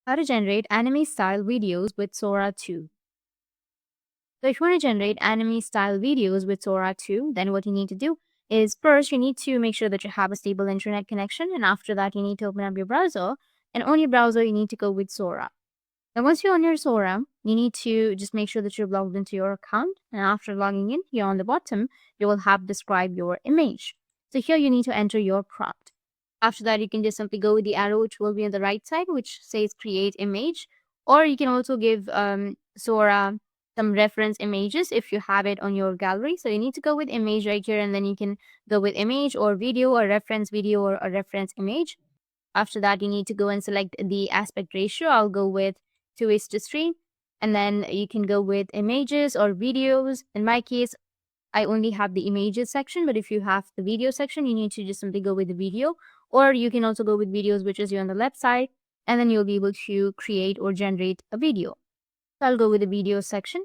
How to generate anime style videos with Sora 2. So if you want to generate anime style videos with Sora 2, then what you need to do is first you need to make sure that you have a stable internet connection, and after that you need to open up your browser, and on your browser you need to go with Sora. And once you're on your Sora, you need to just make sure that you're logged into your account, and after logging in, here on the bottom you will have describe your image. So here you need to enter your prompt. After that, you can just simply go with the arrow, which will be on the right side, which says create image. Or you can also give Sora some reference images if you have it on your gallery. So you need to go with image right here, and then you can go with image or video or reference video or a reference image. After that, you need to go and select the aspect ratio. I'll go with 2:3. And then you can go with images or videos. In my case, I only have the images section, but if you have the video section, you need to just simply go with the video, or you can also go with videos, which is here on the left side, and then you'll be able to create or generate a video. So I'll go with the video section.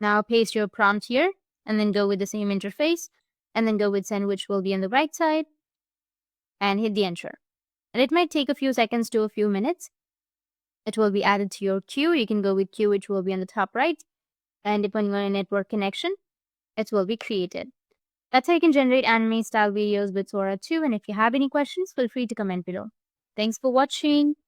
Now paste your prompt here, and then go with the same interface, and then go with send, which will be on the right side, and hit the enter. And it might take a few seconds to a few minutes. It will be added to your queue. You can go with queue, which will be on the top right, and depending on your network connection, it will be created. That's how you can generate anime style videos with Sora 2. And if you have any questions, feel free to comment below. Thanks for watching.